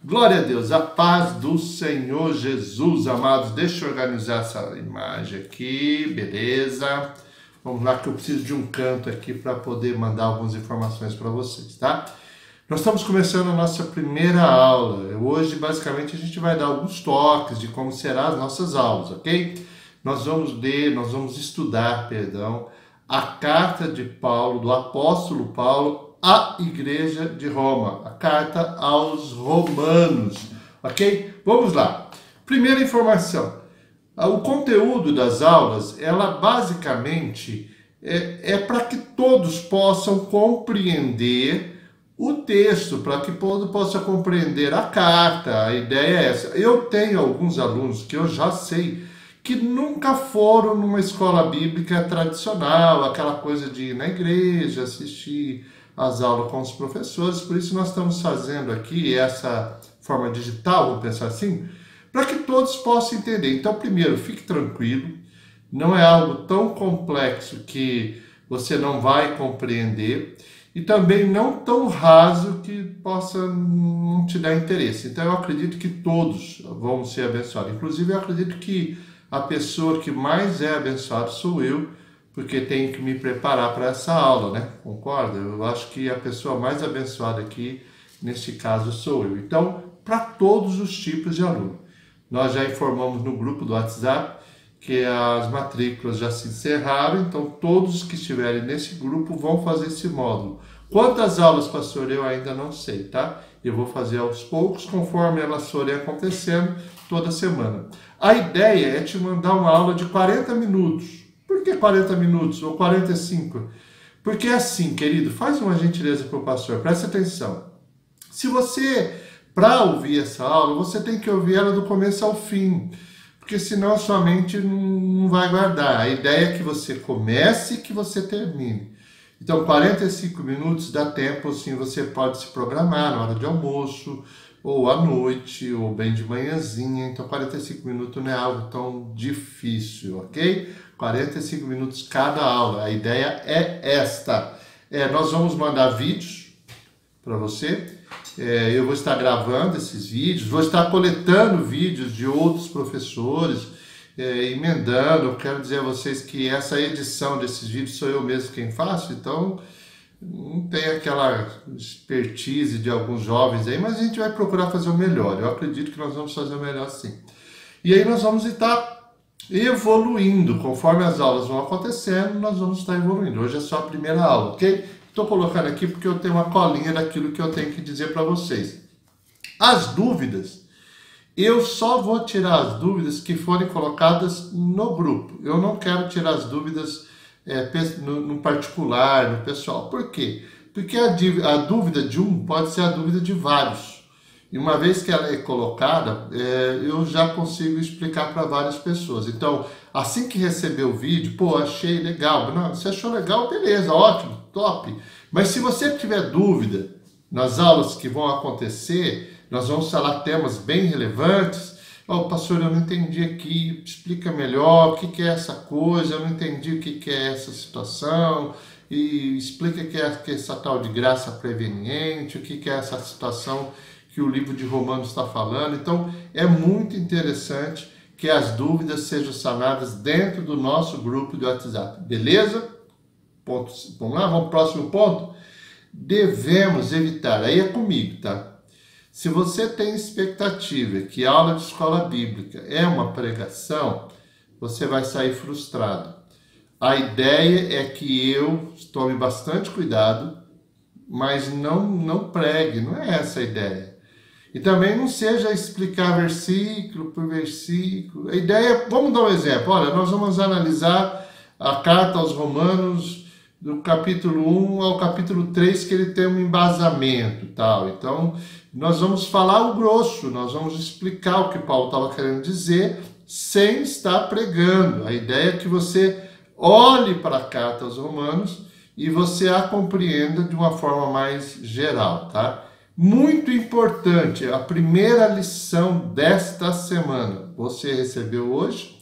Glória a Deus, a paz do Senhor Jesus, amados. Deixa eu organizar essa imagem aqui, beleza? Vamos lá que eu preciso de um canto aqui para poder mandar algumas informações para vocês, tá? Nós estamos começando a nossa primeira aula. Hoje, basicamente, a gente vai dar alguns toques de como serão as nossas aulas, ok? Nós vamos estudar, a carta de Paulo, do apóstolo Paulo, à Igreja de Roma, a carta aos Romanos, ok? Vamos lá. Primeira informação. O conteúdo das aulas, ela basicamente é para que todos possam compreender o texto, para que todos possam compreender a carta. A ideia é essa. Eu tenho alguns alunos que eu já sei que nunca foram numa escola bíblica tradicional, aquela coisa de ir na igreja, assistir as aulas com os professores. Por isso nós estamos fazendo aqui essa forma digital, vamos pensar assim, para que todos possam entender. Então, primeiro, fique tranquilo, não é algo tão complexo que você não vai compreender e também não tão raso que possa não te dar interesse. Então, eu acredito que todos vão ser abençoados. Inclusive, eu acredito que a pessoa que mais é abençoada sou eu, porque tenho que me preparar para essa aula, né? Concorda? Eu acho que a pessoa mais abençoada aqui, neste caso, sou eu. Então, para todos os tipos de aluno. Nós já informamos no grupo do WhatsApp que as matrículas já se encerraram, então todos os que estiverem nesse grupo vão fazer esse módulo. Quantas aulas, pastor, eu ainda não sei, tá? Eu vou fazer aos poucos, conforme elas forem acontecendo, toda semana. A ideia é te mandar uma aula de 40 minutos. Por que 40 minutos ou 45? Porque é assim, querido, faz uma gentileza para o pastor, presta atenção. Se você, para ouvir essa aula, você tem que ouvir ela do começo ao fim, porque senão a sua mente não vai guardar. A ideia é que você comece e que você termine. Então, 45 minutos dá tempo, assim, você pode se programar na hora de almoço, ou à noite, ou bem de manhãzinha. Então, 45 minutos não é algo tão difícil, ok? 45 minutos cada aula. A ideia é esta. Nós vamos mandar vídeos para você. Eu vou estar gravando esses vídeos, vou estar coletando vídeos de outros professores, emendando. Eu quero dizer a vocês que essa edição desses vídeos sou eu mesmo quem faço, então não tem aquela expertise de alguns jovens aí, mas a gente vai procurar fazer o melhor. Eu acredito que nós vamos fazer o melhor sim. E aí nós vamos estar evoluindo, conforme as aulas vão acontecendo, nós vamos estar evoluindo. Hoje é só a primeira aula, ok? Estou colocando aqui porque eu tenho uma colinha daquilo que eu tenho que dizer para vocês. As dúvidas, eu só vou tirar as dúvidas que forem colocadas no grupo. Eu não quero tirar as dúvidas no particular, no pessoal. Por quê? Porque a dúvida de um pode ser a dúvida de vários. E uma vez que ela é colocada, eu já consigo explicar para várias pessoas. Então, assim que receber o vídeo, achei legal. Não, você achou legal? Beleza, ótimo, top. Mas se você tiver dúvida nas aulas que vão acontecer, nós vamos falar temas bem relevantes. Pastor, eu não entendi aqui, explica melhor o que é essa coisa, eu não entendi o que é essa situação, e explica que é essa tal de graça preveniente, o que é essa situação que o livro de Romanos está falando. Então, é muito interessante que as dúvidas sejam sanadas dentro do nosso grupo de WhatsApp. Beleza? Vamos lá, vamos para o próximo ponto? Devemos evitar, aí é comigo, tá? Se você tem expectativa que a aula de escola bíblica é uma pregação, você vai sair frustrado. A ideia é que eu tome bastante cuidado, mas não pregue, não é essa a ideia. E também não seja explicar versículo por versículo. A ideia, vamos dar um exemplo. Olha, nós vamos analisar a carta aos Romanos do capítulo 1 ao capítulo 3, que ele tem um embasamento, tal. Então, nós vamos falar o grosso, nós vamos explicar o que Paulo estava querendo dizer, sem estar pregando. A ideia é que você olhe para a carta aos Romanos e você a compreenda de uma forma mais geral, tá? Muito importante, a primeira lição desta semana, você recebeu hoje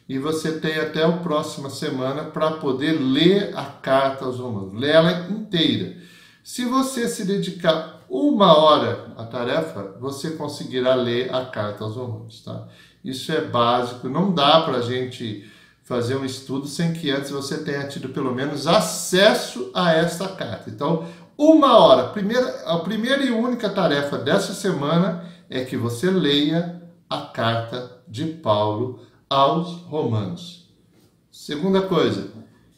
e você tem até a próxima semana para poder ler a carta aos Romanos, ler ela inteira. Se você se dedicar 1 hora a tarefa, você conseguirá ler a carta aos Romanos, tá? Isso é básico, não dá para a gente fazer um estudo sem que antes você tenha tido pelo menos acesso a esta carta. Então, 1 hora, a primeira e única tarefa dessa semana é que você leia a carta de Paulo aos Romanos. Segunda coisa,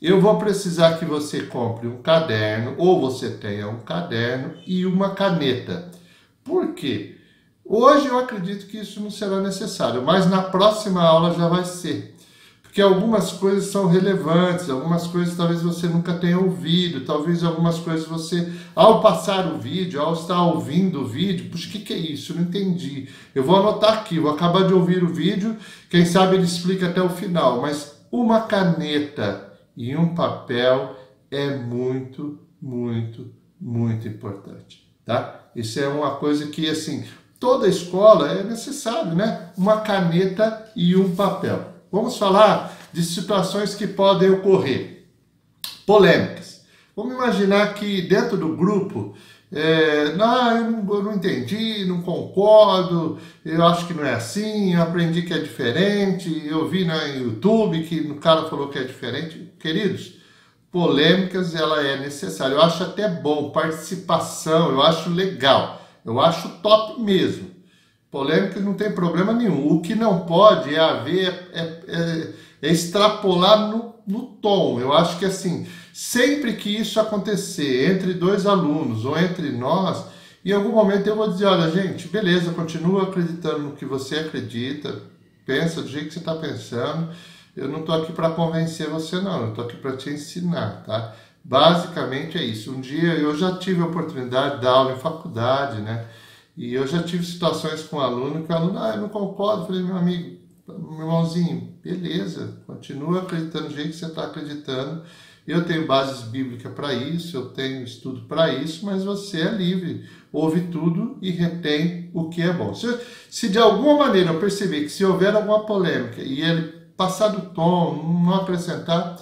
eu vou precisar que você compre um caderno, ou você tenha um caderno e uma caneta. Por quê? Hoje eu acredito que isso não será necessário, mas na próxima aula já vai ser. Porque algumas coisas são relevantes, algumas coisas talvez você nunca tenha ouvido, talvez algumas coisas você, ao passar o vídeo, ao estar ouvindo o vídeo, puxa, o que é isso? Eu não entendi. Eu vou anotar aqui, vou acabar de ouvir o vídeo, quem sabe ele explica até o final, mas uma caneta e um papel é muito, muito, muito importante, tá? Isso é uma coisa que, assim, toda escola é necessário, né? Uma caneta e um papel. Vamos falar de situações que podem ocorrer. Polêmicas. Vamos imaginar que dentro do grupo, eu não entendi, não concordo, eu acho que não é assim, eu aprendi que é diferente, eu vi no YouTube que o cara falou que é diferente. Queridos, polêmicas, ela é necessária. Eu acho até bom, participação, eu acho legal, eu acho top mesmo. Polêmicas não tem problema nenhum. O que não pode é extrapolar no tom. Eu acho que assim, sempre que isso acontecer entre dois alunos ou entre nós, em algum momento eu vou dizer, olha gente, beleza, continua acreditando no que você acredita, pensa do jeito que você está pensando, eu não estou aqui para convencer você não, eu estou aqui para te ensinar, tá? Basicamente é isso. Um dia eu já tive a oportunidade de dar aula em faculdade, né? E eu já tive situações com aluno que o aluno, eu não concordo. Eu falei, meu amigo, meu irmãozinho, beleza, continua acreditando do jeito que você está acreditando. Eu tenho bases bíblicas para isso, eu tenho estudo para isso, mas você é livre. Ouve tudo e retém o que é bom. Se de alguma maneira eu perceber que se houver alguma polêmica e ele passar do tom, não acrescentar,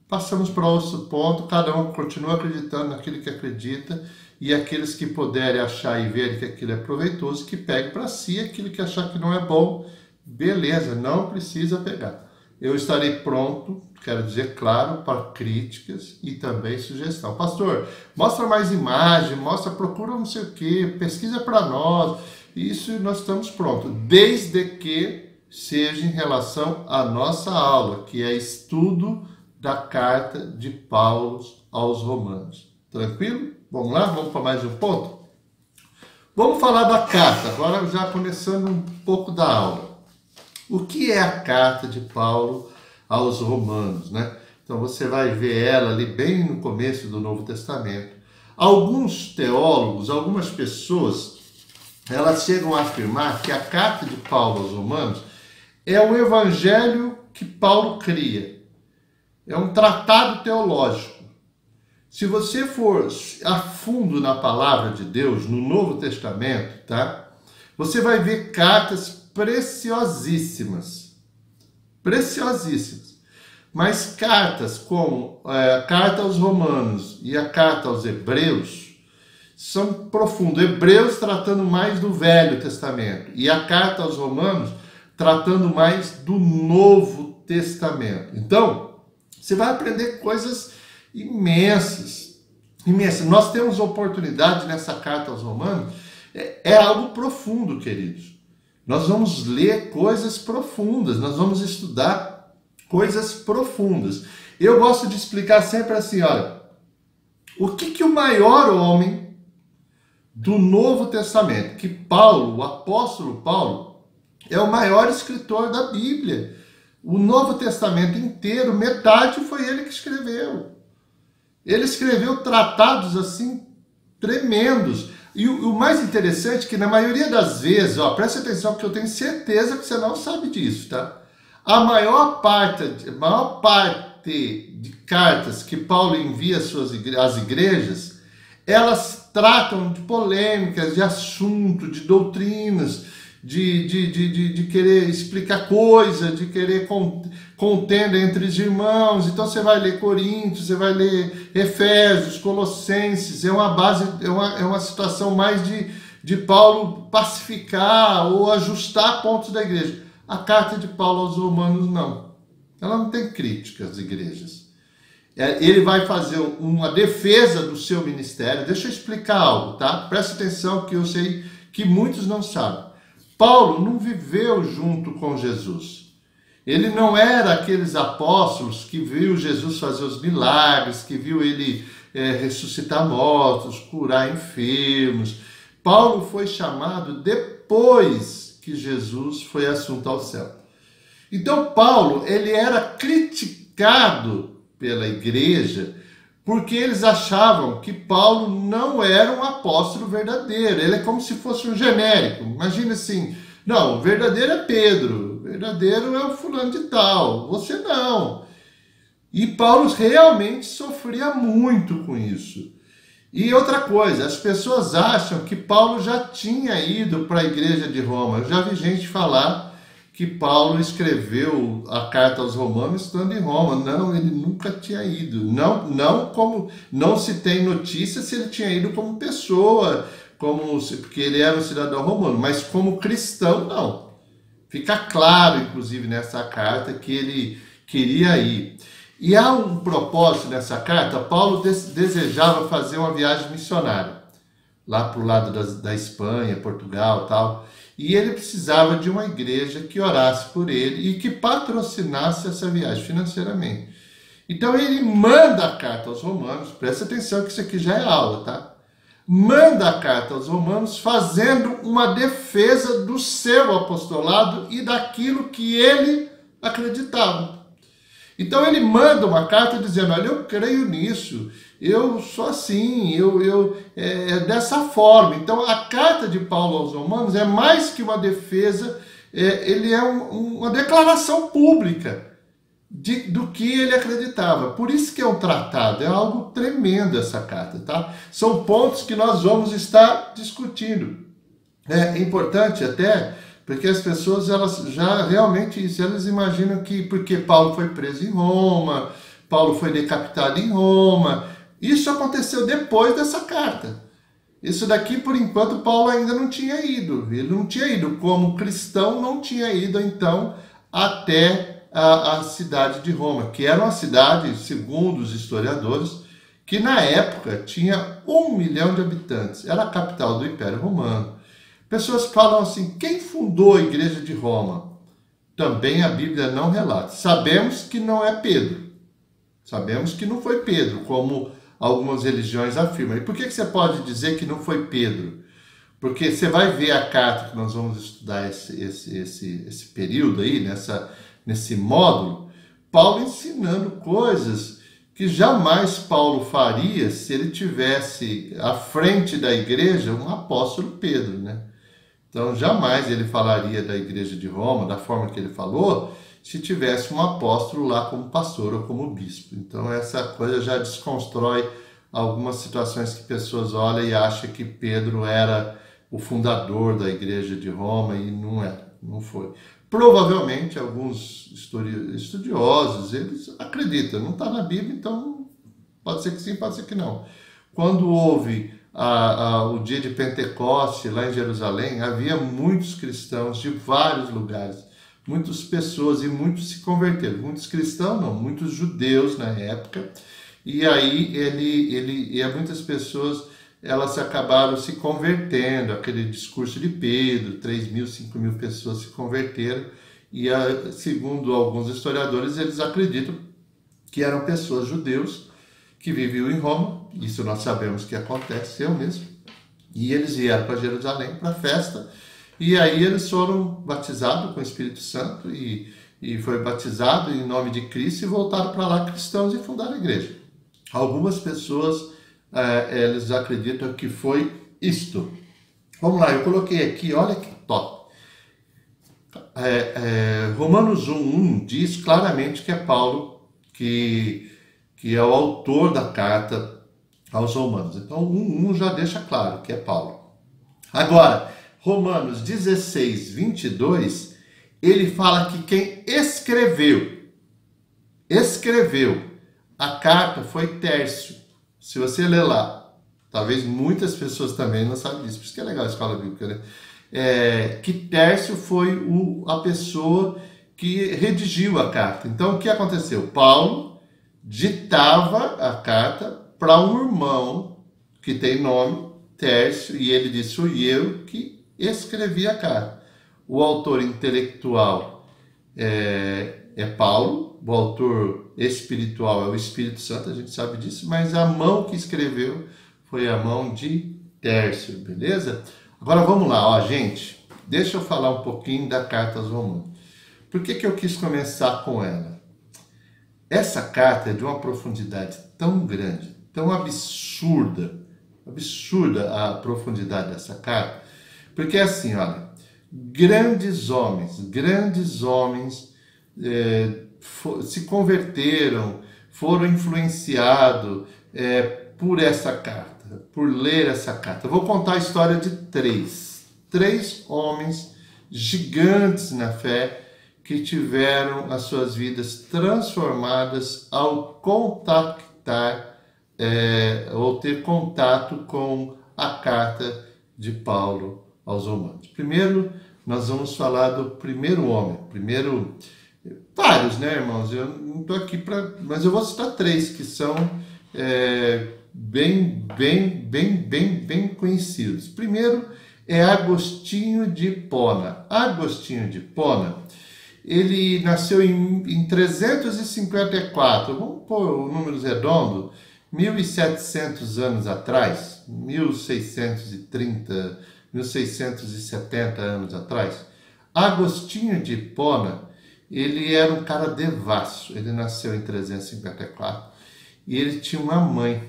passamos para outro ponto, cada um continua acreditando naquilo que acredita. E aqueles que puderem achar e verem que aquilo é proveitoso, que pegue para si. Aquilo que achar que não é bom, beleza, não precisa pegar. Eu estarei pronto, quero dizer, claro, para críticas e também sugestão. Pastor, mostra mais imagem, procura não sei o que, pesquisa para nós. Isso nós estamos prontos, desde que seja em relação à nossa aula, que é estudo da carta de Paulo aos Romanos. Tranquilo? Vamos lá? Vamos para mais um ponto? Vamos falar da carta, agora já começando um pouco da aula. O que é a carta de Paulo aos Romanos, né? Então você vai ver ela ali bem no começo do Novo Testamento. Alguns teólogos, algumas pessoas, elas chegam a afirmar que a carta de Paulo aos Romanos é o evangelho que Paulo cria. É um tratado teológico. Se você for a fundo na palavra de Deus, no Novo Testamento, tá? Você vai ver cartas preciosíssimas. Preciosíssimas. Mas cartas como a carta aos Romanos e a carta aos Hebreus são profundas. Hebreus tratando mais do Velho Testamento e a carta aos Romanos tratando mais do Novo Testamento. Então, você vai aprender coisas imensas, imensas. Nós temos oportunidade nessa carta aos Romanos, é algo profundo, queridos. Nós vamos ler coisas profundas, nós vamos estudar coisas profundas. Eu gosto de explicar sempre assim, olha, o que o maior homem do Novo Testamento, que Paulo, o apóstolo Paulo, é o maior escritor da Bíblia. O Novo Testamento inteiro, metade foi ele que escreveu. Ele escreveu tratados assim tremendos. E o mais interessante é que na maioria das vezes, preste atenção porque eu tenho certeza que você não sabe disso, tá? A maior parte de cartas que Paulo envia às igrejas, elas tratam de polêmicas, de assuntos, de doutrinas, de querer explicar coisa, de querer contenda entre os irmãos. Então você vai ler Coríntios, você vai ler Efésios, Colossenses, é uma base, é uma situação mais de Paulo pacificar ou ajustar pontos da igreja. A carta de Paulo aos Romanos não. Ela não tem crítica às igrejas. Ele vai fazer uma defesa do seu ministério. Deixa eu explicar algo, tá? Presta atenção que eu sei que muitos não sabem. Paulo não viveu junto com Jesus. Ele não era aqueles apóstolos que viu Jesus fazer os milagres, que viu ele ressuscitar mortos, curar enfermos. Paulo foi chamado depois que Jesus foi assunto ao céu. Então Paulo, ele era criticado pela igreja porque eles achavam que Paulo não era um apóstolo verdadeiro. Ele é como se fosse um genérico. Imagina assim, não, o verdadeiro é Pedro, o verdadeiro é o fulano de tal, você não. E Paulo realmente sofria muito com isso. E outra coisa, as pessoas acham que Paulo já tinha ido para a igreja de Roma. Eu já vi gente falar que Paulo escreveu a carta aos Romanos estando em Roma. Não, ele nunca tinha ido. Não se tem notícia se ele tinha ido como pessoa, porque ele era um cidadão romano, mas como cristão, não. Fica claro, inclusive, nessa carta que ele queria ir. E há um propósito nessa carta. Paulo desejava fazer uma viagem missionária, lá para o lado da Espanha, Portugal e tal. E ele precisava de uma igreja que orasse por ele e que patrocinasse essa viagem financeiramente. Então ele manda a carta aos Romanos, presta atenção que isso aqui já é aula, tá? Manda a carta aos Romanos fazendo uma defesa do seu apostolado e daquilo que ele acreditava. Então ele manda uma carta dizendo, olha, eu creio nisso, eu sou assim, é dessa forma. Então a carta de Paulo aos Romanos é mais que uma defesa, ele é uma declaração pública do que ele acreditava. Por isso que é um tratado, é algo tremendo essa carta, tá? São pontos que nós vamos estar discutindo. É importante até, porque as pessoas, elas já realmente isso, elas imaginam que porque Paulo foi preso em Roma, Paulo foi decapitado em Roma, isso aconteceu depois dessa carta. Isso daqui, por enquanto, Paulo ainda não tinha ido. Ele não tinha ido, como cristão, não tinha ido, então, até a cidade de Roma, que era uma cidade, segundo os historiadores, que na época tinha 1 milhão de habitantes. Era a capital do Império Romano. Pessoas falam assim, quem fundou a igreja de Roma? Também a Bíblia não relata. Sabemos que não é Pedro. Sabemos que não foi Pedro, como algumas religiões afirmam. E por que você pode dizer que não foi Pedro? Porque você vai ver a carta que nós vamos estudar esse período aí, nesse módulo, Paulo ensinando coisas que jamais Paulo faria se ele tivesse à frente da igreja um apóstolo Pedro, né? Então, jamais ele falaria da igreja de Roma, da forma que ele falou, se tivesse um apóstolo lá como pastor ou como bispo. Então, essa coisa já desconstrói algumas situações que pessoas olham e acham que Pedro era o fundador da igreja de Roma e não era, não foi. Provavelmente, alguns estudiosos, eles acreditam, não está na Bíblia, então pode ser que sim, pode ser que não. Quando houve o dia de Pentecoste lá em Jerusalém, havia muitos cristãos de vários lugares, muitas pessoas, e muitos se converteram. Muitos cristãos não, muitos judeus na época, e aí muitas pessoas, elas acabaram se convertendo, aquele discurso de Pedro, 3.000, 5.000 pessoas se converteram, e segundo alguns historiadores, eles acreditam que eram pessoas judeus que viviam em Roma, isso nós sabemos que aconteceu mesmo, e eles vieram para Jerusalém para a festa, e aí eles foram batizados com o Espírito Santo, e foi batizado em nome de Cristo, e voltaram para lá cristãos e fundaram a igreja. Algumas pessoas, eles acreditam que foi isto. Vamos lá, eu coloquei aqui, olha que top. Romanos 1:1 diz claramente que é Paulo que é o autor da carta aos Romanos. Então, 1:1 já deixa claro que é Paulo. Agora, Romanos 16, 22, ele fala que quem escreveu a carta foi Tércio. Se você ler lá, talvez muitas pessoas também não sabem disso, por isso que é legal a escola bíblica, né? Que Tércio foi a pessoa que redigiu a carta. Então, o que aconteceu? Paulo ditava a carta para um irmão que tem nome, Tércio, e ele disse, fui eu que escrevi a carta. O autor intelectual é Paulo, o autor espiritual é o Espírito Santo, a gente sabe disso, mas a mão que escreveu foi a mão de Tércio, beleza? Agora vamos lá, ó, gente, deixa eu falar um pouquinho da carta aos Romanos. Por que eu quis começar com ela? Essa carta é de uma profundidade tão grande, tão absurda a profundidade dessa carta, porque é assim, olha, grandes homens se converteram, foram influenciados por essa carta, por ler essa carta. Eu vou contar a história de três homens gigantes na fé que tiveram as suas vidas transformadas ao contactar ou ter contato com a carta de Paulo aos Romanos. Primeiro, nós vamos falar do primeiro homem. Vários, né, irmãos? Eu não estou aqui mas eu vou citar três que são bem conhecidos. Primeiro é Agostinho de Hipona. Agostinho de Hipona, ele nasceu em 354, vamos pôr o número redondo, 1.700 anos atrás, 1630, 1670 anos atrás. Agostinho de Hipona, ele era um cara devasso, ele nasceu em 354 e ele tinha uma mãe,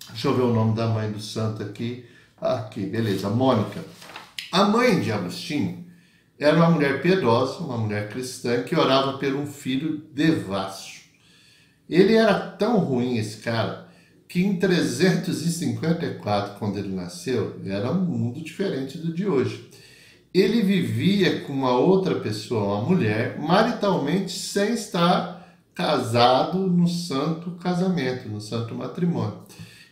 deixa eu ver o nome da mãe do santo aqui, beleza, Mônica. A mãe de Agostinho era uma mulher piedosa, uma mulher cristã, que orava por um filho devasso. Ele era tão ruim, esse cara, que em 354, quando ele nasceu, era um mundo diferente do de hoje. Ele vivia com uma outra pessoa, uma mulher, maritalmente, sem estar casado no santo casamento, no santo matrimônio.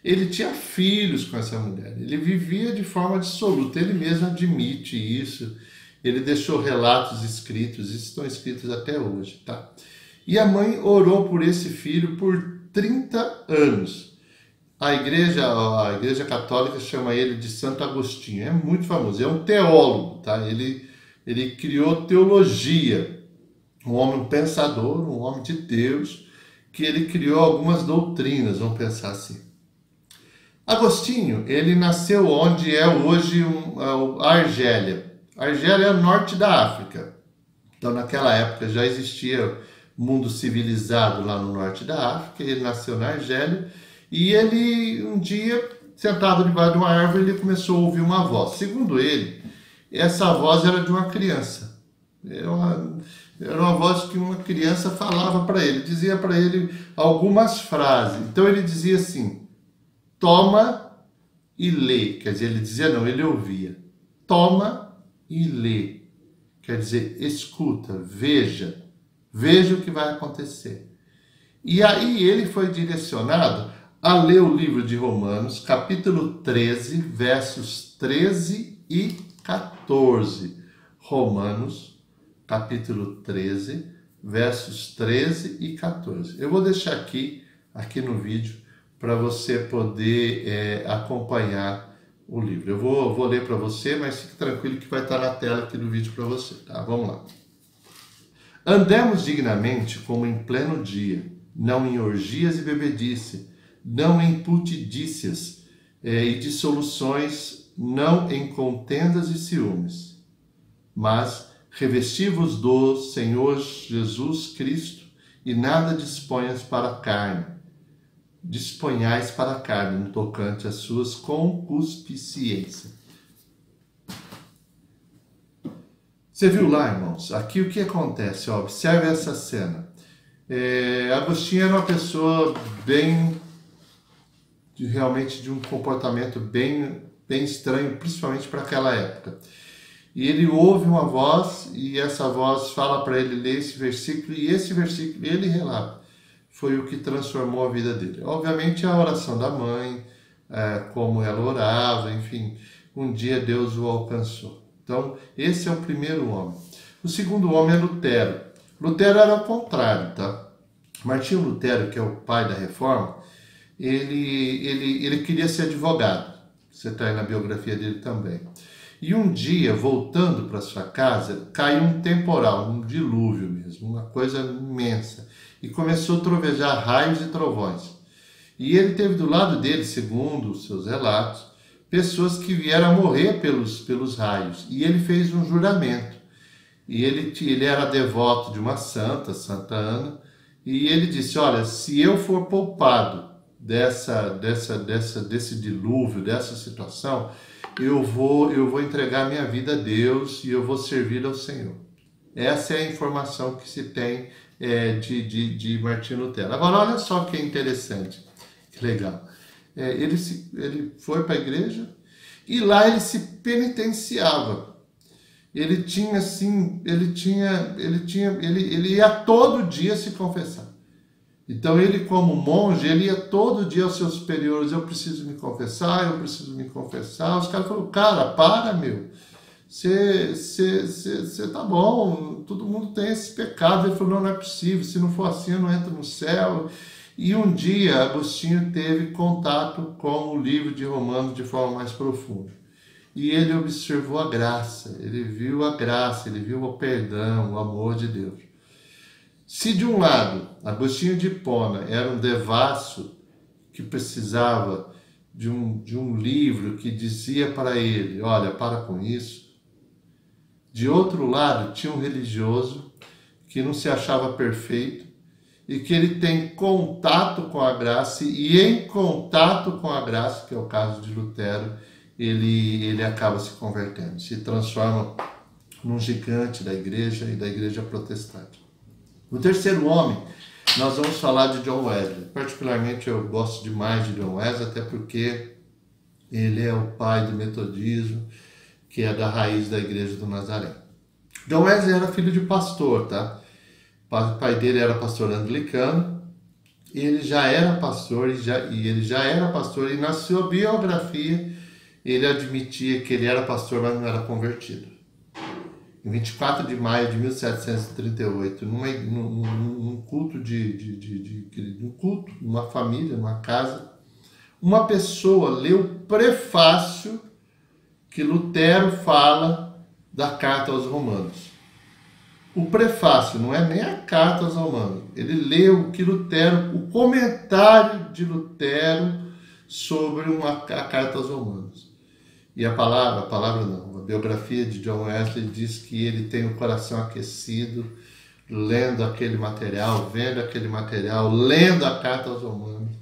Ele tinha filhos com essa mulher, ele vivia de forma dissoluta, ele mesmo admite isso. Ele deixou relatos escritos, estão escritos até hoje, tá? E a mãe orou por esse filho por 30 anos. A igreja católica chama ele de Santo Agostinho, é muito famoso, é um teólogo, tá? Ele criou teologia, um homem pensador, um homem de Deus, que ele criou algumas doutrinas, vamos pensar assim. Agostinho, ele nasceu onde é hoje a Argélia. A Argélia é o norte da África. Então, naquela época, já existia mundo civilizado lá no norte da África. Ele nasceu na Argélia e ele, um dia, sentado debaixo de uma árvore, ele começou a ouvir uma voz. Segundo ele, essa voz era de uma criança. Era uma voz que uma criança falava para ele, dizia para ele algumas frases. Então, ele dizia assim, toma e lê. Quer dizer, ele dizia não, ele ouvia. Toma e lê, quer dizer, escuta, veja o que vai acontecer. E aí ele foi direcionado a ler o livro de Romanos, capítulo 13, versos 13 e 14. Romanos, capítulo 13, versos 13 e 14. Eu vou deixar aqui no vídeo, para você poder acompanhar o livro. Eu vou ler para você, mas fique tranquilo que vai estar na tela aqui do vídeo para você, tá? Vamos lá. Andemos dignamente como em pleno dia, não em orgias e bebedice, não em putidícias e dissoluções, não em contendas e ciúmes, mas revesti-vos do Senhor Jesus Cristo e nada disponhais para a carne, no tocante às suas concupiscências. Você viu lá, irmãos? Aqui o que acontece? Ó, observe essa cena. Agostinho era uma pessoa realmente de um comportamento bem bem estranho, principalmente para aquela época. E ele ouve uma voz, e essa voz fala para ele ler esse versículo, e esse versículo ele relata. Foi o que transformou a vida dele. Obviamente a oração da mãe, como ela orava, enfim, um dia Deus o alcançou. Então, esse é o primeiro homem. O segundo homem é Lutero. Lutero era o contrário, tá? Martinho Lutero, que é o pai da Reforma, ele queria ser advogado. Você está aí na biografia dele também. E um dia, voltando para sua casa, caiu um temporal, um dilúvio mesmo, uma coisa imensa. E começou a trovejar raios e trovões. E ele teve do lado dele, segundo os seus relatos, pessoas que vieram a morrer pelos raios. E ele fez um juramento. E ele era devoto de uma santa, Santa Ana, e ele disse, olha, se eu for poupado desse dilúvio, dessa situação, eu vou entregar minha vida a Deus e eu vou servir ao Senhor. Essa é a informação que se tem de Martinho Lutero. Agora, olha só que interessante, que legal. Ele foi para a igreja e lá ele se penitenciava. Ele ia todo dia se confessar. Então ele, como monge, ele ia todo dia aos seus superiores, eu preciso me confessar. Os caras falaram, cara, para, meu. Você tá bom, todo mundo tem esse pecado. Ele falou, não é possível, se não for assim eu não entro no céu. E um dia Agostinho teve contato com o livro de Romanos de forma mais profunda. E ele observou a graça, ele viu a graça, ele viu o perdão, o amor de Deus. Se de um lado, Agostinho de Hipona era um devasso que precisava de um livro que dizia para ele, olha, para com isso. De outro lado, tinha um religioso que não se achava perfeito e que ele tem contato com a graça e em contato com a graça, que é o caso de Lutero, ele acaba se convertendo, se transforma num gigante da igreja e da igreja protestante. O terceiro homem, nós vamos falar de John Wesley. Particularmente eu gosto demais de John Wesley, até porque ele é o pai do metodismo, que é da raiz da igreja do Nazaré. John Wesley era filho de pastor, tá? O pai dele era pastor anglicano, ele já era pastor, e na sua biografia ele admitia que ele era pastor, mas não era convertido. Em 24 de maio de 1738, num culto numa família, numa casa, uma pessoa leu o prefácio que Lutero fala da carta aos Romanos. O prefácio, não é nem a carta aos Romanos. Ele leu o comentário de Lutero sobre a carta aos Romanos. E a biografia de John Wesley diz que ele tem o coração aquecido, lendo aquele material, vendo aquele material, lendo a carta aos Romanos,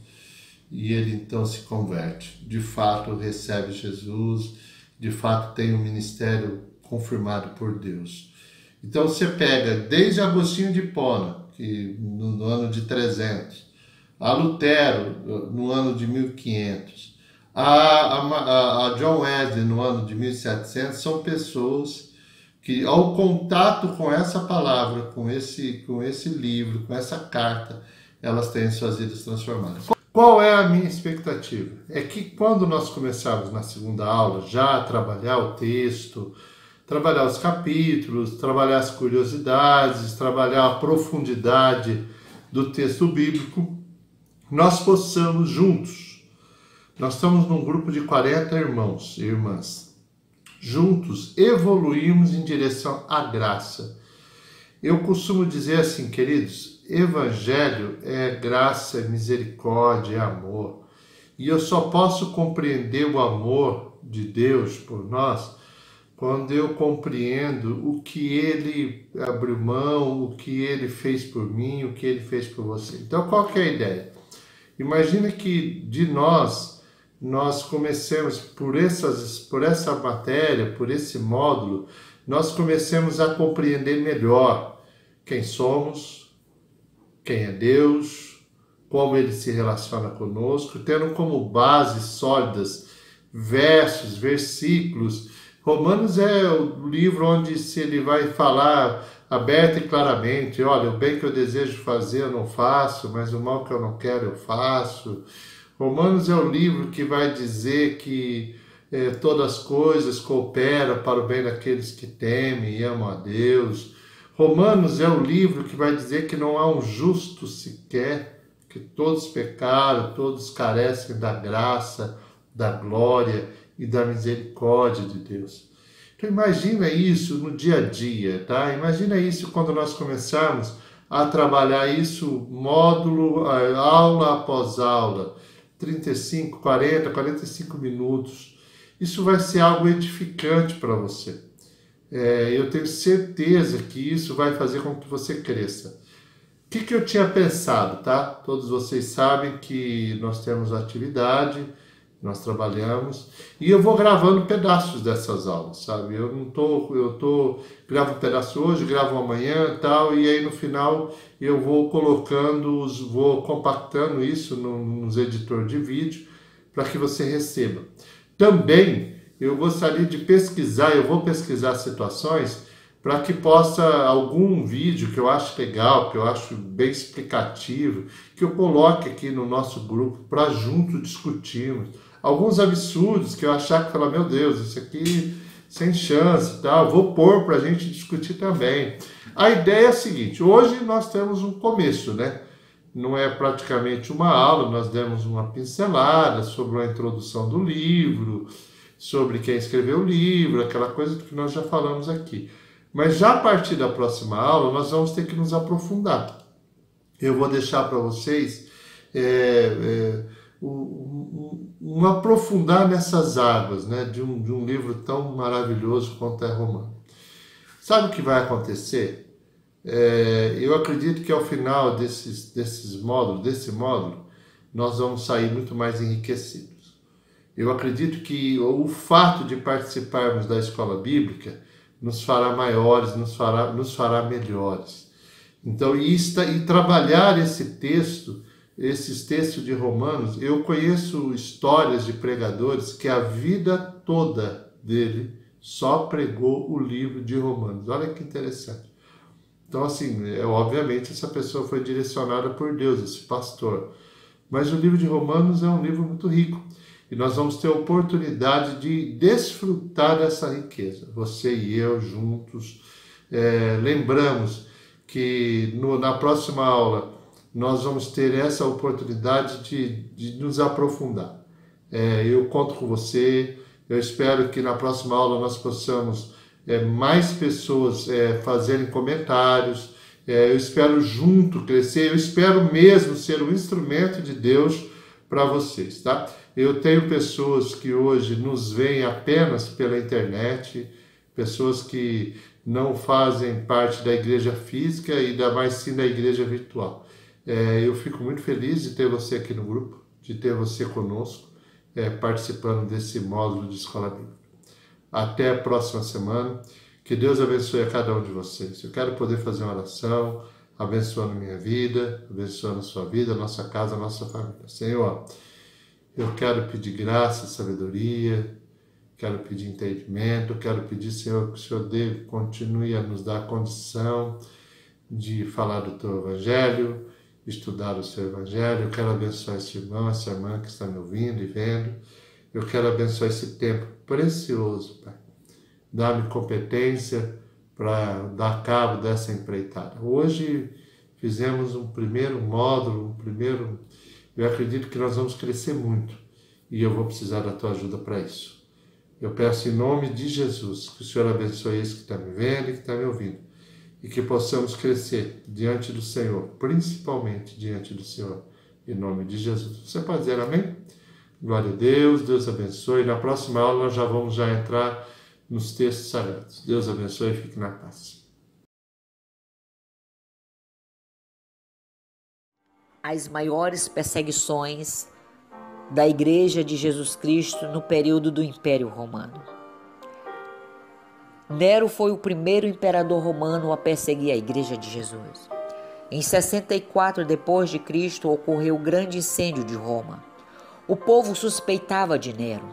e ele então se converte. De fato recebe Jesus, de fato tem um ministério confirmado por Deus. Então você pega desde Agostinho de Hipona, que no ano de 300, a Lutero no ano de 1500, a John Wesley no ano de 1700, são pessoas que, ao contato com essa palavra, com esse livro, com essa carta, elas têm suas vidas transformadas. Qual é a minha expectativa? É que quando nós começarmos na segunda aula já a trabalhar o texto, trabalhar os capítulos, trabalhar as curiosidades, trabalhar a profundidade do texto bíblico, nós possamos juntos. Nós estamos num grupo de 40 irmãos e irmãs. Juntos evoluímos em direção à graça. Eu costumo dizer assim, queridos, evangelho é graça, misericórdia, é amor. E eu só posso compreender o amor de Deus por nós quando eu compreendo o que ele abriu mão, o que ele fez por mim, o que ele fez por você. Então, qual que é a ideia? Imagina que de nós comecemos por essa matéria, por esse módulo, nós comecemos a compreender melhor quem somos, quem é Deus, como ele se relaciona conosco, tendo como bases sólidas versos, versículos. Romanos é o livro onde ele vai falar aberta e claramente, olha, o bem que eu desejo fazer eu não faço, mas o mal que eu não quero eu faço. Romanos é o livro que vai dizer que todas as coisas cooperam para o bem daqueles que temem e amam a Deus. Romanos é o livro que vai dizer que não há um justo sequer, que todos pecaram, todos carecem da graça, da glória e da misericórdia de Deus. Então imagina isso no dia a dia, tá? Imagina isso quando nós começarmos a trabalhar isso módulo, aula após aula, 35, 40, 45 minutos. Isso vai ser algo edificante para você. Eu tenho certeza que isso vai fazer com que você cresça. O que eu tinha pensado, tá? Todos vocês sabem que nós temos atividade, nós trabalhamos, e eu vou gravando pedaços dessas aulas, sabe? Gravo um pedaço hoje, gravo amanhã e tal, e aí no final eu vou vou compactando isso nos editores de vídeo, para que você receba. Também eu gostaria de pesquisar, eu vou pesquisar situações para que possa algum vídeo que eu acho legal, que eu acho bem explicativo, que eu coloque aqui no nosso grupo para juntos discutirmos. Alguns absurdos que eu achar que fala, meu Deus, isso aqui sem chance, tal, vou pôr para a gente discutir também. A ideia é a seguinte, hoje nós temos um começo, né? Não é praticamente uma aula, nós demos uma pincelada sobre a introdução do livro, sobre quem escreveu o livro, aquela coisa que nós já falamos aqui. Mas já a partir da próxima aula, nós vamos ter que nos aprofundar. Eu vou deixar para vocês um aprofundar nessas águas, né, de um livro tão maravilhoso quanto é Romano. Sabe o que vai acontecer? Eu acredito que ao final desse módulo, nós vamos sair muito mais enriquecidos. Eu acredito que o fato de participarmos da escola bíblica nos fará maiores, nos fará melhores. Então, e trabalhar esses textos de Romanos, eu conheço histórias de pregadores que a vida toda dele só pregou o livro de Romanos. Olha que interessante. Então, assim, obviamente essa pessoa foi direcionada por Deus, esse pastor. Mas o livro de Romanos é um livro muito rico. E nós vamos ter a oportunidade de desfrutar dessa riqueza. Você e eu juntos. Lembramos que na próxima aula nós vamos ter essa oportunidade de nos aprofundar. Eu conto com você. Eu espero que na próxima aula nós possamos mais pessoas fazerem comentários. Eu espero junto crescer. Eu espero mesmo ser um instrumento de Deus para vocês, tá? Eu tenho pessoas que hoje nos veem apenas pela internet, pessoas que não fazem parte da igreja física e mais sim da igreja virtual. Eu fico muito feliz de ter você aqui no grupo, de ter você conosco, participando desse módulo de Escola Bíblica. Até a próxima semana. Que Deus abençoe a cada um de vocês. Eu quero poder fazer uma oração, abençoando minha vida, abençoando a sua vida, a nossa casa, a nossa família. Senhor, eu quero pedir graça, sabedoria, quero pedir entendimento, quero pedir, Senhor, que o Senhor continue a nos dar a condição de falar do Teu Evangelho, estudar o Seu Evangelho. Eu quero abençoar esse irmão, essa irmã que está me ouvindo e vendo. Eu quero abençoar esse tempo precioso, Pai. Dá-me competência para dar cabo dessa empreitada. Hoje fizemos um primeiro módulo, eu acredito que nós vamos crescer muito e eu vou precisar da tua ajuda para isso. Eu peço em nome de Jesus que o Senhor abençoe esse que está me vendo e que está me ouvindo e que possamos crescer diante do Senhor, principalmente diante do Senhor, em nome de Jesus. Você pode dizer amém? Glória a Deus, Deus abençoe. Na próxima aula nós já vamos entrar nos textos sagrados. Deus abençoe e fique na paz. As maiores perseguições da Igreja de Jesus Cristo no período do Império Romano. Nero foi o primeiro imperador romano a perseguir a Igreja de Jesus. Em 64 d.C. ocorreu o grande incêndio de Roma. O povo suspeitava de Nero.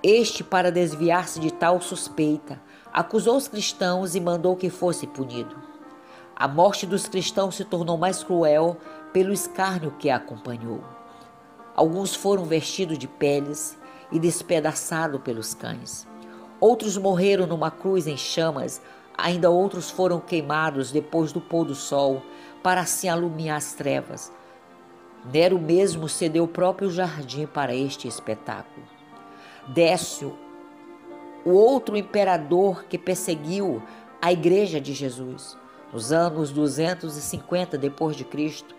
Este, para desviar-se de tal suspeita, acusou os cristãos e mandou que fosse punido. A morte dos cristãos se tornou mais cruel pelo escárnio que a acompanhou. Alguns foram vestidos de peles e despedaçados pelos cães. Outros morreram numa cruz em chamas, ainda outros foram queimados depois do pôr do sol, para assim alumiar as trevas. Nero mesmo cedeu o próprio jardim para este espetáculo. Décio, o outro imperador que perseguiu a igreja de Jesus, nos anos 250 depois de Cristo,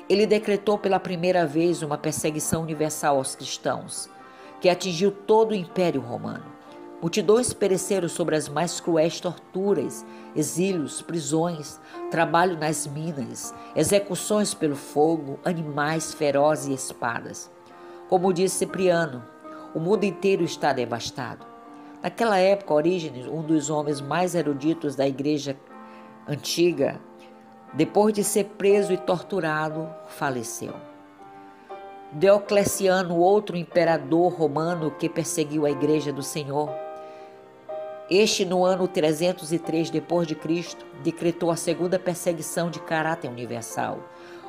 ele decretou pela primeira vez uma perseguição universal aos cristãos, que atingiu todo o Império Romano. Multidões pereceram sobre as mais cruéis torturas, exílios, prisões, trabalho nas minas, execuções pelo fogo, animais ferozes e espadas. Como disse Cipriano, o mundo inteiro está devastado. Naquela época, Orígenes, um dos homens mais eruditos da igreja antiga, depois de ser preso e torturado, faleceu. Diocleciano, outro imperador romano que perseguiu a igreja do Senhor, este, no ano 303 depois de Cristo, decretou a segunda perseguição de caráter universal,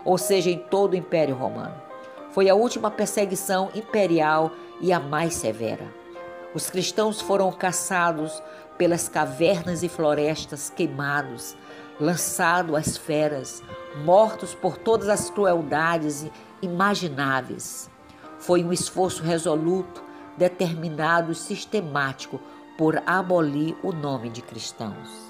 ou seja, em todo o Império Romano. Foi a última perseguição imperial e a mais severa. Os cristãos foram caçados pelas cavernas e florestas, queimados, lançados às feras, mortos por todas as crueldades imagináveis. Foi um esforço resoluto, determinado e sistemático por abolir o nome de cristãos.